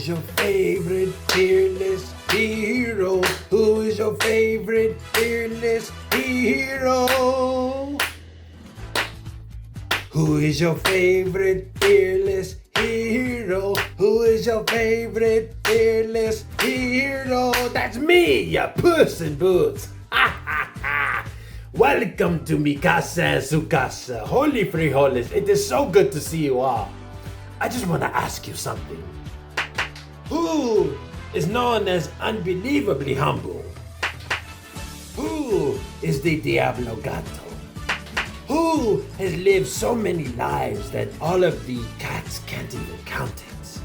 is your favorite fearless hero? Who is your favorite fearless hero? Who is your favorite fearless hero? Who is your favorite fearless hero? That's me, ya Puss in Boots. Welcome to mi casa and su casa. Holy frijoles, it is so good to see you all. I just want to ask you something. Who is known as unbelievably humble? Who is the Diablo Gato? Who has lived so many lives that all of the cats can't even count it?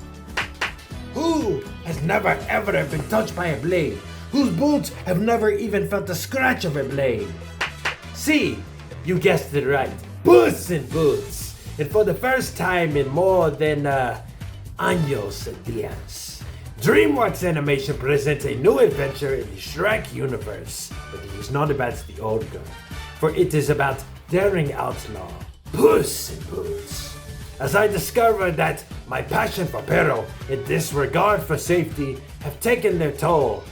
Who has never ever been touched by a blade? Whose boots have never even felt the scratch of a blade? See, you guessed it right, Puss in Boots. And for the first time in more than años días, DreamWorks Animation presents a new adventure in the Shrek universe. But it is not about the ogre, for it is about daring outlaw, Puss in Boots. As I discovered that my passion for peril and disregard for safety have taken their toll,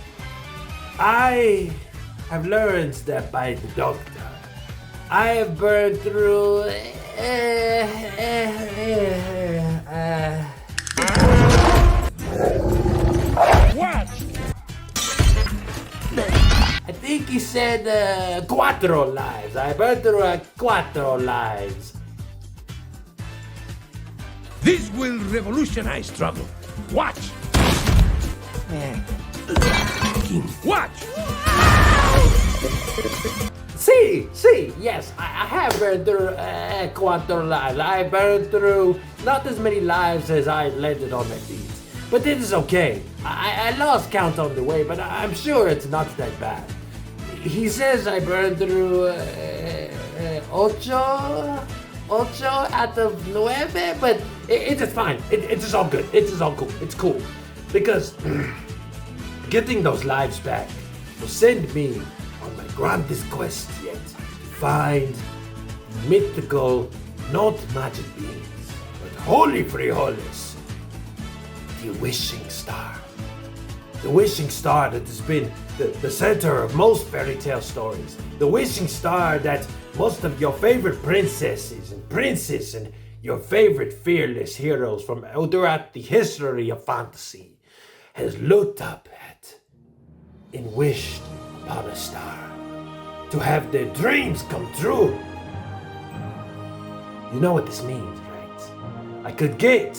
I have learned that by the doctor. I have burned through what? I think he said cuatro lives. I burned through cuatro lives. This will revolutionize struggle. Watch! Watch! See, yes, I have burned through cuatro lives. I burned through not as many lives as I landed on my feet. But it is okay. I lost count on the way, but I'm sure it's not that bad. He says I burned through ocho out of nueve, but it is fine. It is all good. It is all cool. It's cool. Because getting those lives back will send me on my grandest quest yet to find mythical, not magic beings, but holy frijoles, the wishing star. The wishing star that has been the center of most fairy tale stories. The wishing star that most of your favorite princesses and princes and your favorite fearless heroes from throughout the history of fantasy has looked up at and wished upon a star to have their dreams come true. You know what this means, right? I could get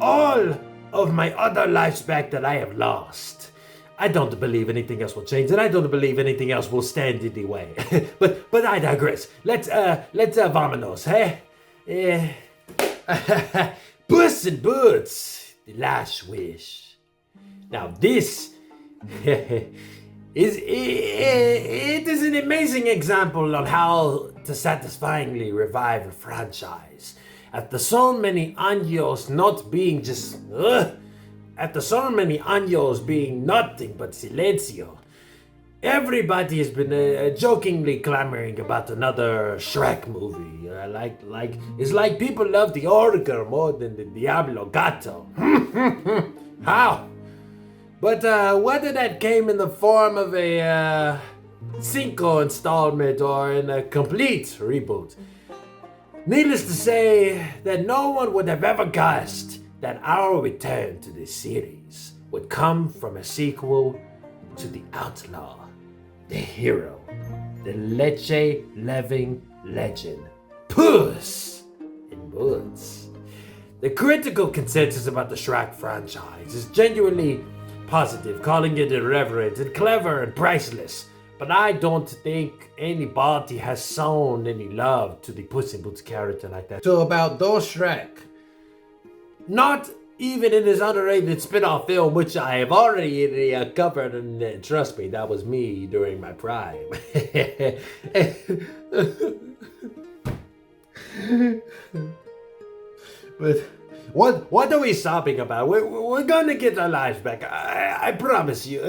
all of my other lives back that I have lost. I don't believe anything else will change, and I don't believe anything else will stand in the way. but I digress. Let's vamonos, hey? Puss in Boots, the last wish. Now this is an amazing example on how to satisfyingly revive a franchise. After so many años not being just after so many años being nothing but silencio, everybody has been jokingly clamoring about another Shrek movie. It's like people love the ogre more than the Diablo Gato. How? But whether that came in the form of a cinco installment or in a complete reboot, needless to say that no one would have ever guessed that our return to this series would come from a sequel to the outlaw, the hero, the leche-loving legend, Puss in Boots. The critical consensus about the Shrek franchise is genuinely positive, calling it irreverent and clever and priceless. But I don't think anybody has shown any love to the Puss in Boots character like that. So about those Shrek, not even in his underrated spinoff film, which I have already covered, and trust me, that was me during my prime. But what are we sobbing about? We're gonna get our lives back. I promise you.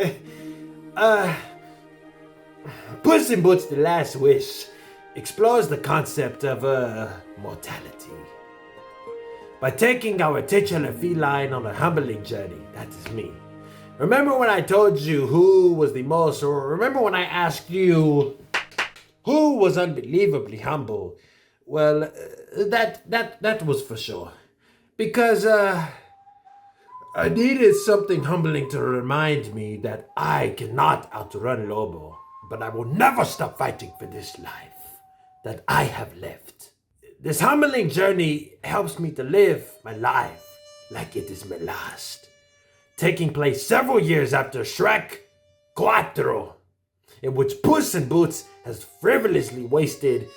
Puss in Boots: The Last Wish explores the concept of mortality. by taking our titular feline on a humbling journey. That is me. Remember when I told you who was the most, or remember when I asked you who was unbelievably humble? Well, that was for sure. Because I needed something humbling to remind me that I cannot outrun Lobo, but I will never stop fighting for this life that I have left. This humbling journey helps me to live my life like it is my last, taking place several years after Shrek Forever, in which Puss in Boots has frivolously wasted...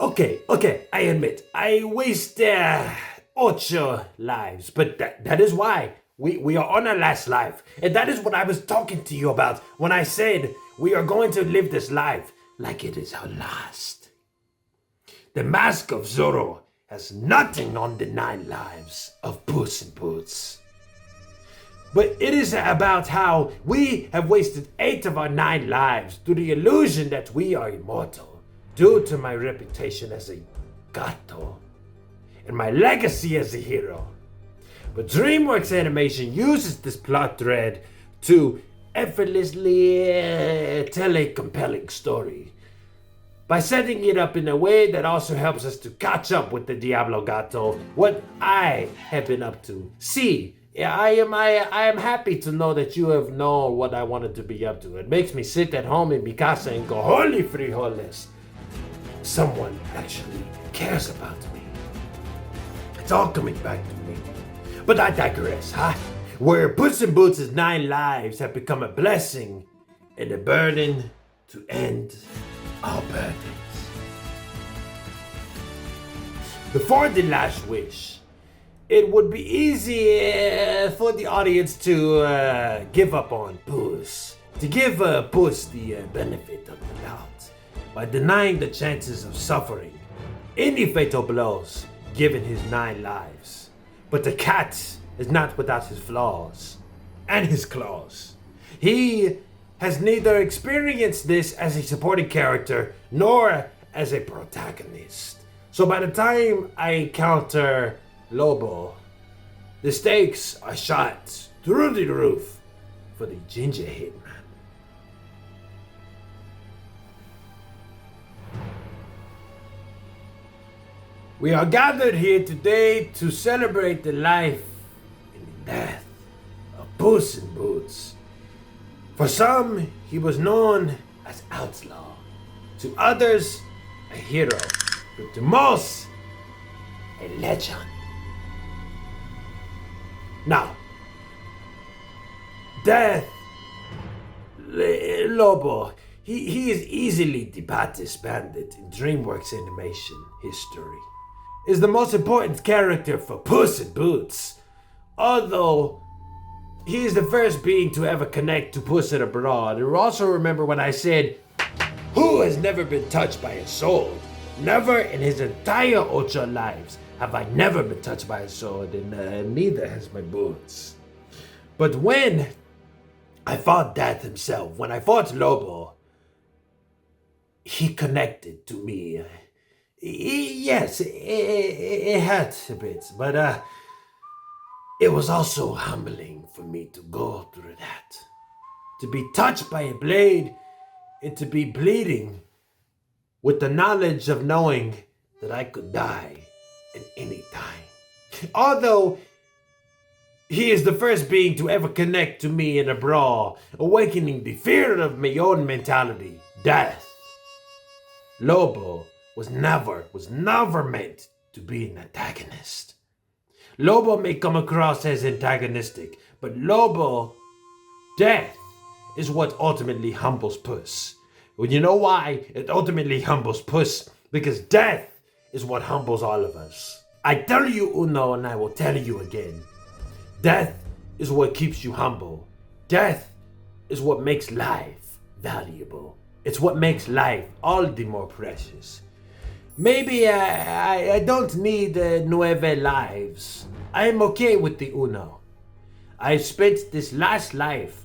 Okay, I admit, I waste 8 lives, but that is why we are on our last life. And that is what I was talking to you about when I said we are going to live this life like it is our last. The Mask of Zorro has nothing on the 9 lives of Puss in Boots. But it is about how we have wasted 8 of our 9 lives through the illusion that we are immortal, due to my reputation as a Gato and my legacy as a hero. But DreamWorks Animation uses this plot thread to effortlessly tell a compelling story by setting it up in a way that also helps us to catch up with the Diablo Gato, what I have been up to. See, I am happy to know that you have known what I wanted to be up to. It makes me sit at home in Mikasa and go, holy frijoles. Someone actually cares about me. It's all coming back to me. But I digress, huh? Where Puss in Boots' 9 lives have become a blessing and a burden to end all burdens. Before the last wish, it would be easy for the audience to give up on Puss. To give Puss the benefit of the doubt by denying the chances of suffering any fatal blows given his 9 lives. But the cat is not without his flaws and his claws. He has neither experienced this as a supporting character nor as a protagonist. So by the time I encounter Lobo, the stakes are shot through the roof for the ginger hitman. We are gathered here today to celebrate the life and the death of Puss in Boots. For some, he was known as outlaw. To others, a hero. But to most, a legend. Now, Death Lobo, he is easily the baddest bandit in DreamWorks Animation history. Is the most important character for Puss in Boots. Although, he is the first being to ever connect to Puss in a Brawl. And also remember when I said, who has never been touched by a sword? Never in his entire 8 lives have I never been touched by a sword, and neither has my Boots. But when I fought Death himself, when I fought Lobo, he connected to me. Yes, it hurt a bit, but it was also humbling for me to go through that. To be touched by a blade and to be bleeding with the knowledge of knowing that I could die at any time. Although he is the first being to ever connect to me in a brawl, awakening the fear of my own mentality, Death. Lobo was never meant to be an antagonist. Lobo may come across as antagonistic, but Death, is what ultimately humbles Puss. Well, you know why it ultimately humbles Puss? Because death is what humbles all of us. I tell you Uno, and I will tell you again. Death is what keeps you humble. Death is what makes life valuable. It's what makes life all the more precious. Maybe I don't need 9 lives. I am okay with the Uno. I spent this last life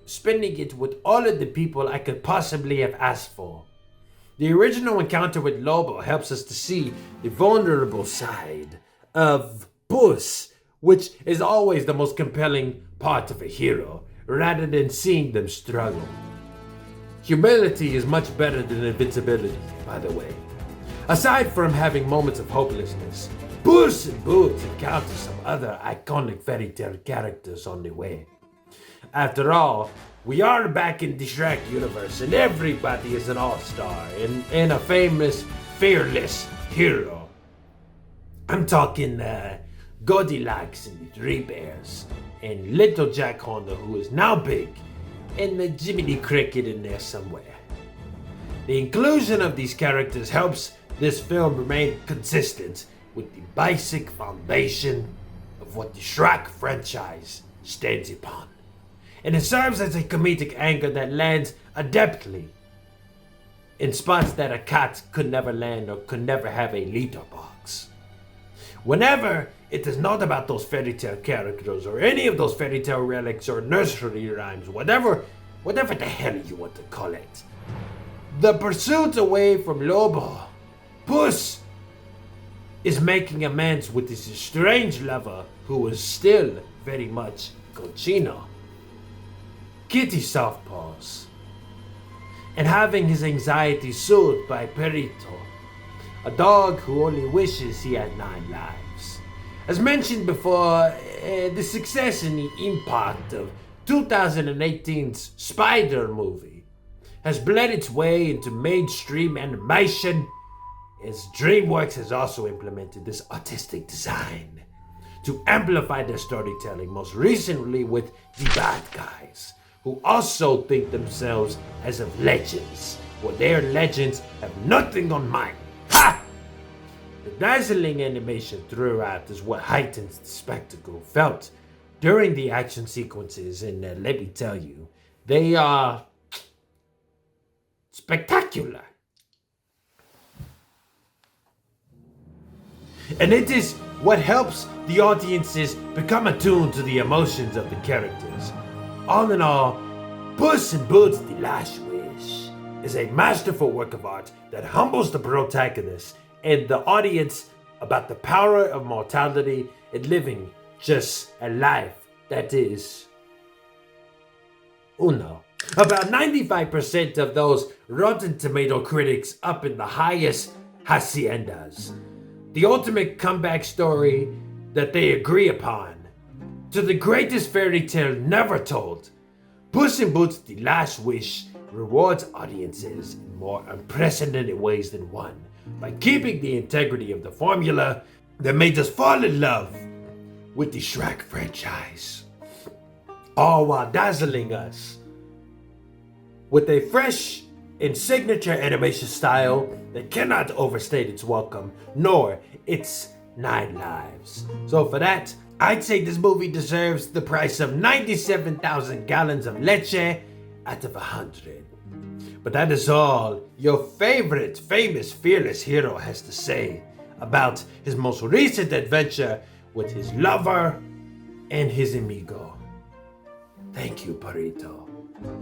spending it with all of the people I could possibly have asked for. The original encounter with Lobo helps us to see the vulnerable side of Puss, which is always the most compelling part of a hero, rather than seeing them struggle. Humility is much better than invincibility, by the way. Aside from having moments of hopelessness, Puss in Boots encounters some other iconic fairy tale characters on the way. After all, we are back in the Shrek universe and everybody is an all-star and a famous, fearless hero. I'm talking Goldilocks and the Three Bears, and Little Jack Horner, who is now big, and the Jiminy Cricket in there somewhere. The inclusion of these characters helps this film remain consistent with the basic foundation of what the Shrek franchise stands upon. And it serves as a comedic anchor that lands adeptly in spots that a cat could never land or could never have a litter box. Whenever it is not about those fairy tale characters or any of those fairy tale relics or nursery rhymes, whatever the hell you want to call it, the pursuit away from Lobo, Puss is making amends with his strange lover who is still very much cochino, Kitty Softpaws, and having his anxiety soothed by Perito, a dog who only wishes he had 9 lives. As mentioned before, the success and the impact of 2018's Spider movie has bled its way into mainstream animation, as DreamWorks has also implemented this artistic design to amplify their storytelling, most recently with the bad guys, who also think themselves as of legends, while their legends have nothing on mine. Ha! The dazzling animation throughout is what heightens the spectacle felt during the action sequences, and let me tell you, they are spectacular. And it is what helps the audiences become attuned to the emotions of the characters. All in all, Puss in Boots: The Last Wish is a masterful work of art that humbles the protagonist and the audience about the power of mortality and living just a life that is uno. About 95% of those Rotten Tomato critics up in the highest haciendas. The ultimate comeback story that they agree upon to the greatest fairy tale never told. Puss in Boots: The Last Wish rewards audiences in more unprecedented ways than one by keeping the integrity of the formula that made us fall in love with the Shrek franchise, all while dazzling us with a fresh and signature animation style that cannot overstate its welcome, nor its 9 lives. So for that, I'd say this movie deserves the price of 97,000 gallons of leche out of 100. But that is all your favorite famous fearless hero has to say about his most recent adventure with his lover and his amigo. Thank you, Perito,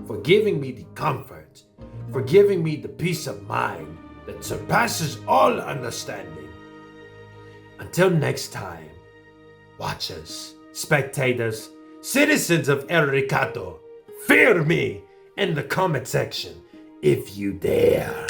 for giving me the comfort, for giving me the peace of mind that surpasses all understanding. Until next time, watchers, spectators, citizens of El Gato, fear me in the comment section if you dare.